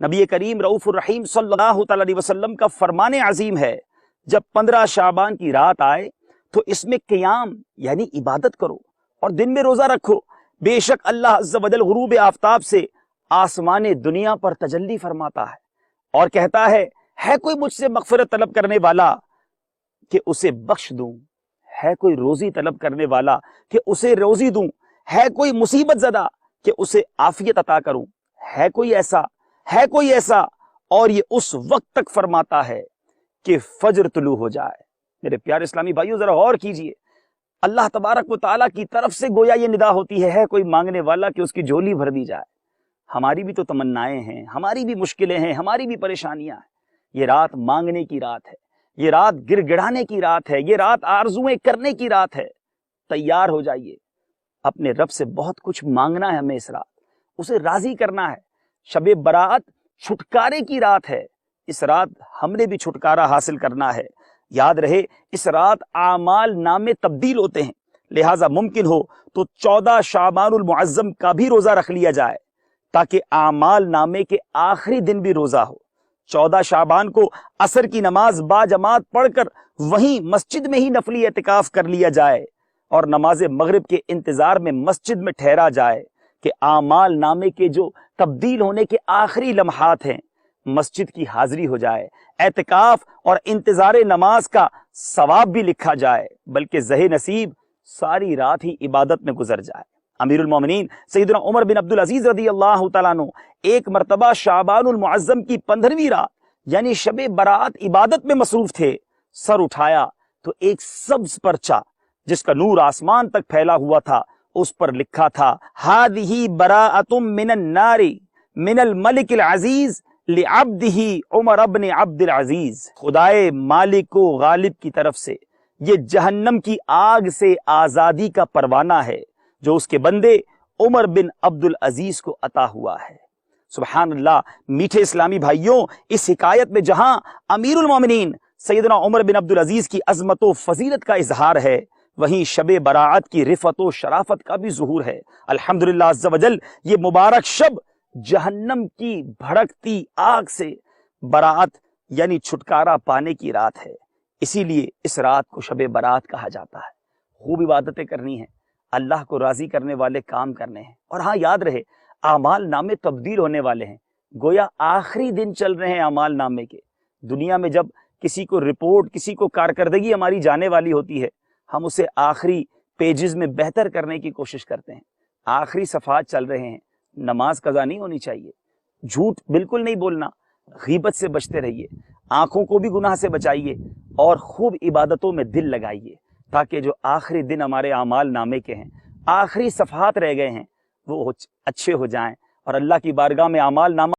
نبی کریم رؤوف الرحیم صلی اللہ تعالی علیہ وسلم کا فرمان عظیم ہے، جب 15 شعبان کی رات آئے تو اس میں قیام یعنی عبادت کرو اور دن میں روزہ رکھو، بے شک اللہ عز و جل غروب آفتاب سے آسمان دنیا پر تجلی فرماتا ہے اور کہتا ہے کوئی مجھ سے مغفرت طلب کرنے والا کہ اسے بخش دوں، ہے کوئی روزی طلب کرنے والا کہ اسے روزی دوں، ہے کوئی مصیبت زدہ کہ اسے عافیت عطا کروں، ہے کوئی ایسا اور یہ اس وقت تک فرماتا ہے کہ فجر طلوع ہو جائے۔ میرے پیارے اسلامی بھائیوں ذرا غور کیجئے، اللہ تبارک و تعالیٰ کی طرف سے گویا یہ ندا ہوتی ہے کوئی مانگنے والا کہ اس کی جھولی بھر دی جائے۔ ہماری بھی تو تمنائیں ہیں، ہماری بھی مشکلیں ہیں، ہماری بھی پریشانیاں ہیں۔ یہ رات مانگنے کی رات ہے، یہ رات گر گڑانے کی رات ہے، یہ رات آرزویں کرنے کی رات ہے۔ تیار ہو جائیے، اپنے رب سے بہت کچھ مانگنا ہے، ہمیں اس رات اسے راضی کرنا ہے۔ شب برات چھٹکارے کی رات ہے، اس رات ہم نے بھی چھٹکارا حاصل کرنا ہے۔ یاد رہے اس رات اعمال نامے تبدیل ہوتے ہیں، لہٰذا ممکن ہو تو 14 شعبان المعظم کا بھی روزہ رکھ لیا جائے تاکہ اعمال نامے کے آخری دن بھی روزہ ہو۔ 14 شعبان کو عصر کی نماز با جماعت پڑھ کر وہیں مسجد میں ہی نفلی اعتکاف کر لیا جائے اور نماز مغرب کے انتظار میں مسجد میں ٹھہرا جائے کہ اعمال نامے کے جو تبدیل ہونے کے آخری لمحات ہیں مسجد کی حاضری ہو جائے، اعتکاف اور انتظار نماز کا ثواب بھی لکھا جائے، بلکہ زہ نصیب ساری رات ہی عبادت میں گزر جائے۔ امیر المومنین سیدنا عمر بن عبدالعزیز رضی اللہ تعالیٰ عنہ ایک مرتبہ شعبان المعظم کی 15ویں رات یعنی شب برات عبادت میں مصروف تھے، سر اٹھایا تو ایک سبز پرچہ جس کا نور آسمان تک پھیلا ہوا تھا، اس پر لکھا تھا ہذہ براءۃ من النار من الملک العزیز لعبدہ عمر بن عبد العزیز، خدائے مالک و غالب کی طرف سے یہ جہنم کی آگ سے آزادی کا پروانہ ہے جو اس کے بندے عمر بن عبد العزیز کو عطا ہوا ہے۔ سبحان اللہ۔ میٹھے اسلامی بھائیوں، اس حکایت میں جہاں امیر المومنین سیدنا عمر بن عبد العزیز کی عظمت و فضیلت کا اظہار ہے، وہیں شب براعت کی رفعت و شرافت کا بھی ظہور ہے۔ الحمدللہ عز و جل یہ مبارک شب جہنم کی بھڑکتی آگ سے براعت یعنی چھٹکارا پانے کی رات ہے، اسی لیے اس رات کو شب برات کہا جاتا ہے۔ خوب عبادتیں کرنی ہیں، اللہ کو راضی کرنے والے کام کرنے ہیں، اور ہاں یاد رہے اعمال نامے تبدیل ہونے والے ہیں، گویا آخری دن چل رہے ہیں اعمال نامے کے۔ دنیا میں جب کسی کو رپورٹ، کسی کو کارکردگی ہماری جانے والی ہوتی ہے، ہم اسے آخری پیجز میں بہتر کرنے کی کوشش کرتے ہیں۔ آخری صفحات چل رہے ہیں، نماز قضا نہیں ہونی چاہیے، جھوٹ بالکل نہیں بولنا، غیبت سے بچتے رہیے، آنکھوں کو بھی گناہ سے بچائیے اور خوب عبادتوں میں دل لگائیے تاکہ جو آخری دن ہمارے اعمال نامے کے ہیں، آخری صفحات رہ گئے ہیں، وہ اچھے ہو جائیں اور اللہ کی بارگاہ میں اعمال نامہ